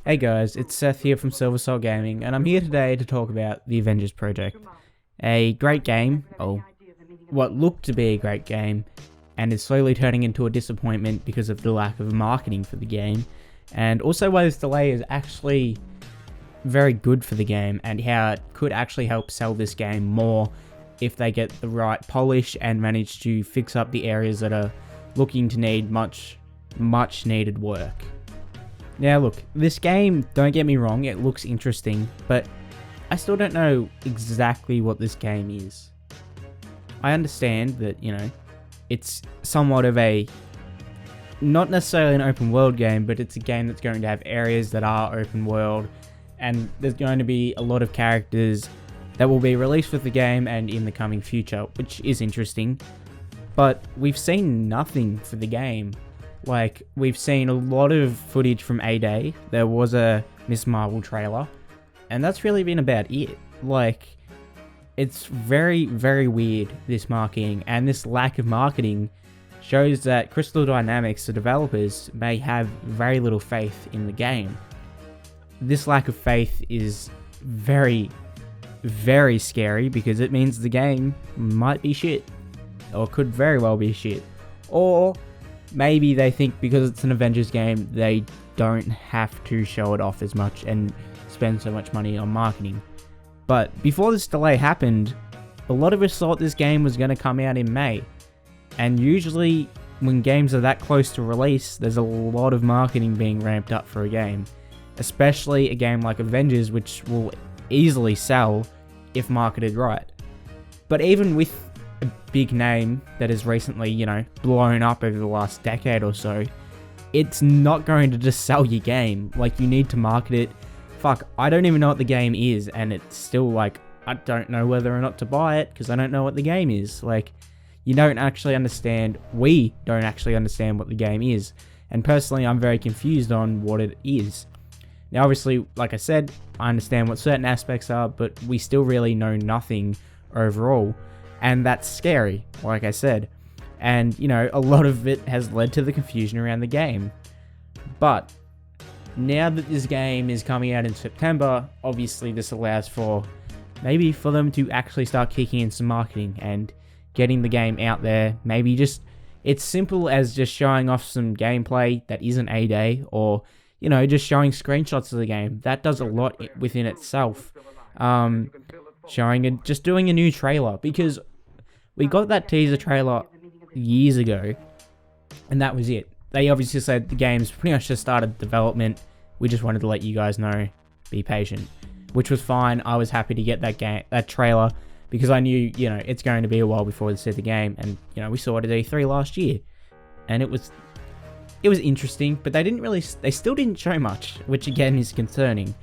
Hey guys, it's Seth here from Silver Soul Gaming, and I'm here today to talk about the Avengers project. A great game, or what looked to be a great game, and is slowly turning into a disappointment because of the lack of marketing for the game, and also why this delay is actually very good for the game, and how it could actually help sell this game more if they get the right polish and manage to fix up the areas that are looking to need much needed work. Now look, this game, don't get me wrong, it looks interesting, but I still don't know exactly what this game is. I understand that, it's somewhat of a, not necessarily an open world game, but it's a game that's going to have areas that are open world, and there's going to be a lot of characters that will be released with the game and in the coming future, which is interesting. But we've seen nothing for the game. Like, we've seen a lot of footage from A-Day, there was a Miss Marvel trailer, and that's really been about it. Like, it's very, very weird, this marketing, and this lack of marketing shows that Crystal Dynamics, the developers, may have very little faith in the game. This lack of faith is very, very scary because it means the game might be shit, or could very well be shit, or maybe they think because it's an Avengers game, they don't have to show it off as much and spend so much money on marketing. But before this delay happened, a lot of us thought this game was going to come out in May. And usually, when games are that close to release, there's a lot of marketing being ramped up for a game. Especially a game like Avengers, which will easily sell if marketed right. But even with a big name that has recently, blown up over the last decade or so, it's not going to just sell your game. Like, you need to market it. Fuck, I don't even know what the game is, and it's still like, I don't know whether or not to buy it, because I don't know what the game is. Like, we don't actually understand what the game is. And personally, I'm very confused on what it is. Now, obviously, like I said, I understand what certain aspects are, but we still really know nothing overall. And that's scary, like I said. And, a lot of it has led to the confusion around the game. But now that this game is coming out in September, obviously this allows for maybe for them to actually start kicking in some marketing and getting the game out there. Maybe just, it's simple as just showing off some gameplay that isn't A-Day, or, just showing screenshots of the game. That does a lot within itself. Just doing a new trailer, because we got that teaser trailer years ago, and that was it. They obviously said the game's pretty much just started development. We just wanted to let you guys know, be patient, which was fine. I was happy to get that trailer, because I knew, it's going to be a while before they see the game, and we saw it at E3 last year, and it was interesting, but they still didn't show much, which again is concerning.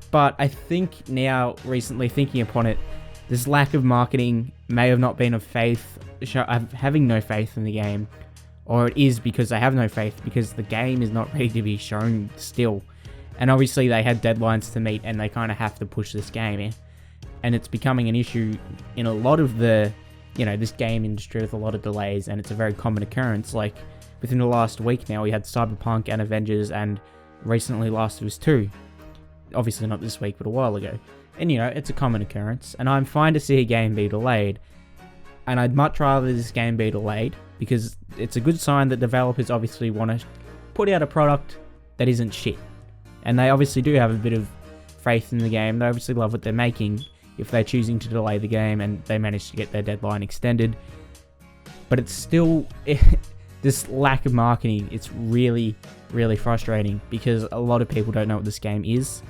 But I think now, recently thinking upon it, this lack of marketing may have not been of having no faith in the game, or it is because they have no faith because the game is not ready to be shown still. And obviously they had deadlines to meet, and they kind of have to push this game in. And it's becoming an issue in a lot of the, this game industry with a lot of delays, and it's a very common occurrence. Like, within the last week now, we had Cyberpunk and Avengers, and recently Last of Us 2. Obviously not this week, but a while ago. And it's a common occurrence, and I'm fine to see a game be delayed. And I'd much rather this game be delayed, because it's a good sign that developers obviously want to put out a product that isn't shit. And they obviously do have a bit of faith in the game. They obviously love what they're making if they're choosing to delay the game and they manage to get their deadline extended. But it's still, this lack of marketing, it's really, really frustrating, because a lot of people don't know what this game is,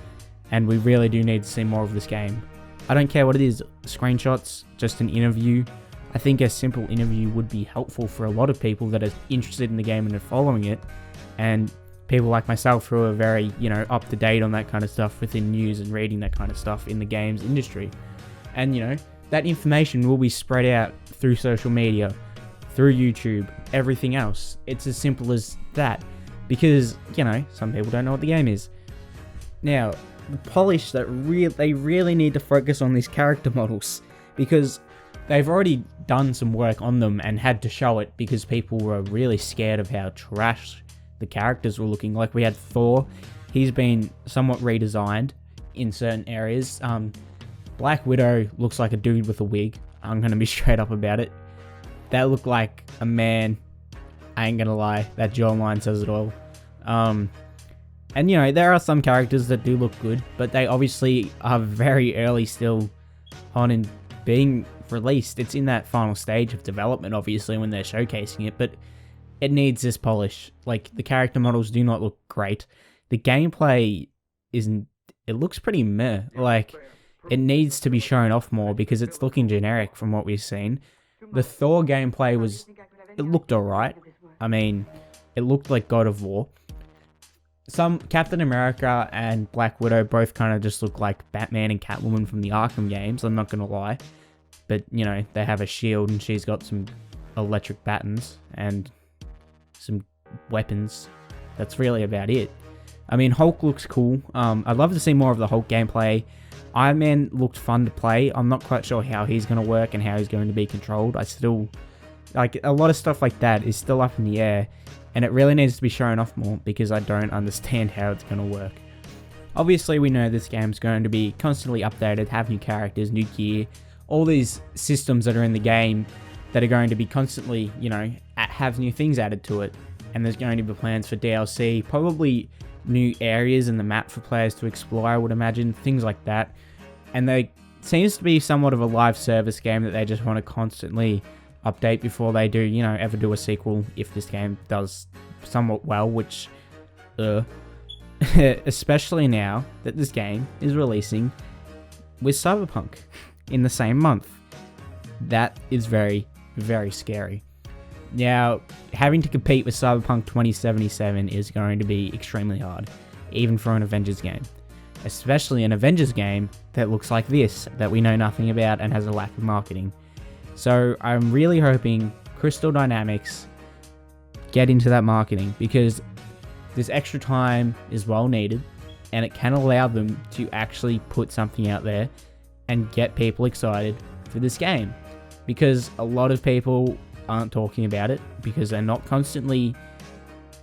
and we really do need to see more of this game. I don't care what it is, screenshots, just an interview. I think a simple interview would be helpful for a lot of people that are interested in the game and are following it, and people like myself who are very, up to date on that kind of stuff within news and reading that kind of stuff in the games industry. And, that information will be spread out through social media, through YouTube, everything else. It's as simple as that, because, some people don't know what the game is. Now, the polish that they really need to focus on these character models, because they've already done some work on them and had to show it because people were really scared of how trash the characters were looking. Like, we had Thor he's been somewhat redesigned in certain areas. Black Widow looks like a dude with a wig. I'm going to be straight up about it. That looked like a man. I ain't going to lie. That jawline says it all. And, you know, there are some characters that do look good, but they obviously are very early still on in being released. It's in that final stage of development, obviously, when they're showcasing it, but it needs this polish. Like, the character models do not look great. The gameplay isn't... It looks pretty meh. Like, it needs to be shown off more because it's looking generic from what we've seen. The Thor gameplay was... It looked alright. I mean, it looked like God of War. Some Captain America and Black Widow both kind of just look like Batman and Catwoman from the Arkham games, I'm not going to lie. But, you know, they have a shield and she's got some electric batons and some weapons. That's really about it. I mean, Hulk looks cool. I'd love to see more of the Hulk gameplay. Iron Man looked fun to play. I'm not quite sure how he's going to work and how he's going to be controlled. I still... Like, a lot of stuff like that is still up in the air. And it really needs to be shown off more because I don't understand how it's going to work. Obviously, we know this game's going to be constantly updated, have new characters, new gear, all these systems that are in the game that are going to be constantly, you know, have new things added to it. And there's going to be plans for DLC, probably new areas in the map for players to explore, I would imagine, things like that. And there seems to be somewhat of a live service game that they just want to constantly update before they do, you know, ever do a sequel if this game does somewhat well, which, especially now that this game is releasing with Cyberpunk in the same month. That is very, very scary. Now, having to compete with Cyberpunk 2077 is going to be extremely hard, even for an Avengers game. Especially an Avengers game that looks like this, that we know nothing about and has a lack of marketing. So I'm really hoping Crystal Dynamics get into that marketing because this extra time is well needed and it can allow them to actually put something out there and get people excited for this game. Because a lot of people aren't talking about it because they're not constantly...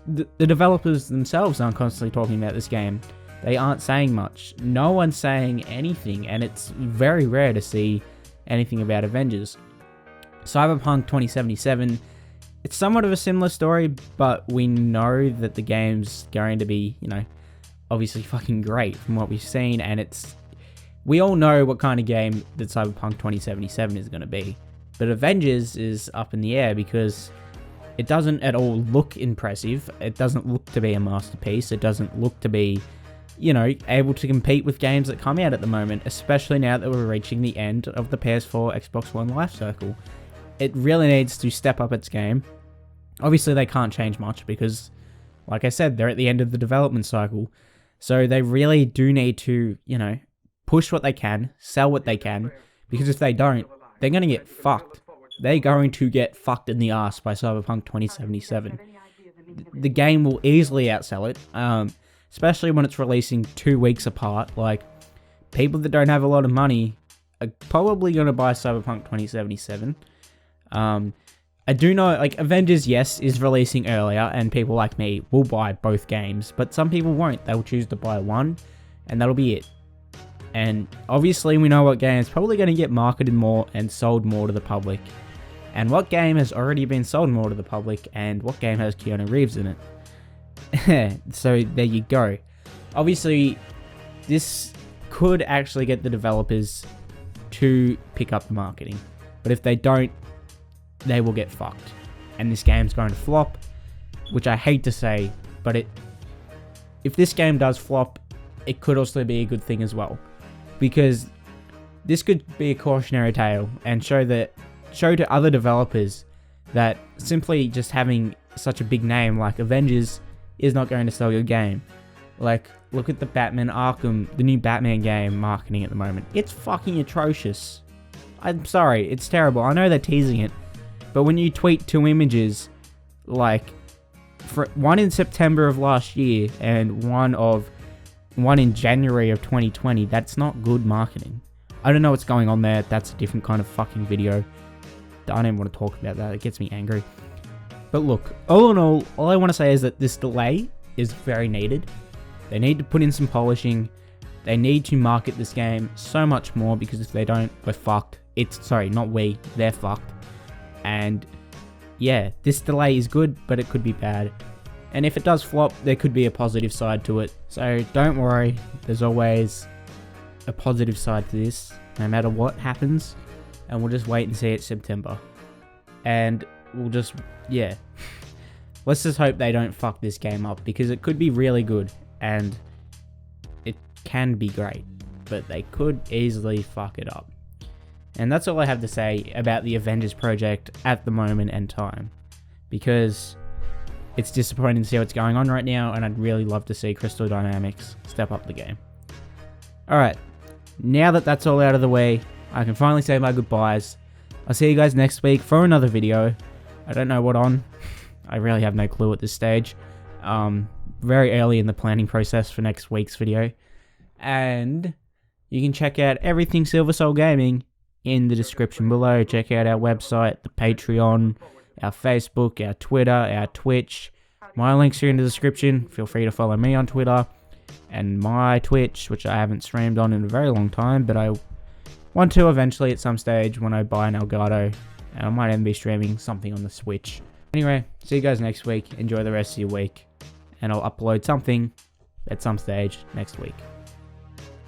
The developers themselves aren't constantly talking about this game. They aren't saying much. No one's saying anything, and it's very rare to see anything about Avengers. Cyberpunk 2077, it's somewhat of a similar story, but we know that the game's going to be, you know, obviously fucking great from what we've seen, and it's... We all know what kind of game that Cyberpunk 2077 is going to be, but Avengers is up in the air because it doesn't at all look impressive, it doesn't look to be a masterpiece, it doesn't look to be, you know, able to compete with games that come out at the moment, especially now that we're reaching the end of the PS4, Xbox One life cycle. It really needs to step up its game. Obviously, they can't change much because, like I said, they're at the end of the development cycle. So they really do need to, you know, push what they can, sell what they can, because if they don't, they're going to get fucked. They're going to get fucked in the ass by Cyberpunk 2077. The game will easily outsell it, especially when it's releasing 2 weeks apart. Like, people that don't have a lot of money are probably going to buy Cyberpunk 2077. I do know, like, Avengers, yes, is releasing earlier, and people like me will buy both games, but some people won't. They'll choose to buy one, and that'll be it. And obviously, we know what game is probably going to get marketed more and sold more to the public. And what game has already been sold more to the public, and what game has Keanu Reeves in it. So, there you go. Obviously, this could actually get the developers to pick up the marketing. But if they don't, they will get fucked. And this game's going to flop, which I hate to say, but if this game does flop, it could also be a good thing as well. Because this could be a cautionary tale and show to other developers that simply just having such a big name like Avengers is not going to sell your game. Like, look at the Batman Arkham, the new Batman game marketing at the moment. It's fucking atrocious. I'm sorry, it's terrible. I know they're teasing it. But when you tweet 2 images, like, one in September of last year and one in January of 2020, that's not good marketing. I don't know what's going on there. That's a different kind of fucking video. I don't even want to talk about that. It gets me angry. But look, all in all I want to say is that this delay is very needed. They need to put in some polishing. They need to market this game so much more, because if they don't, we're fucked. Sorry, not we, they're fucked. And yeah, this delay is good, but it could be bad. And if it does flop, there could be a positive side to it. So don't worry, there's always a positive side to this, no matter what happens. And we'll just wait and see it September. And we'll just, yeah. Let's just hope they don't fuck this game up, because it could be really good and it can be great, but they could easily fuck it up. And that's all I have to say about the Avengers project at the moment and time, because it's disappointing to see what's going on right now, and I'd really love to see Crystal Dynamics step up the game. Alright, now that that's all out of the way, I can finally say my goodbyes. I'll see you guys next week for another video. I don't know what on. I really have no clue at this stage. Very early in the planning process for next week's video. And you can check out everything Silver Soul Gaming in the description below. Check out our website, the Patreon, our Facebook, our Twitter, our Twitch. My links are in the description. Feel free to follow me on Twitter. And my Twitch, which I haven't streamed on in a very long time, but I want to eventually at some stage when I buy an Elgato. And I might even be streaming something on the Switch. Anyway, see you guys next week. Enjoy the rest of your week. And I'll upload something at some stage next week.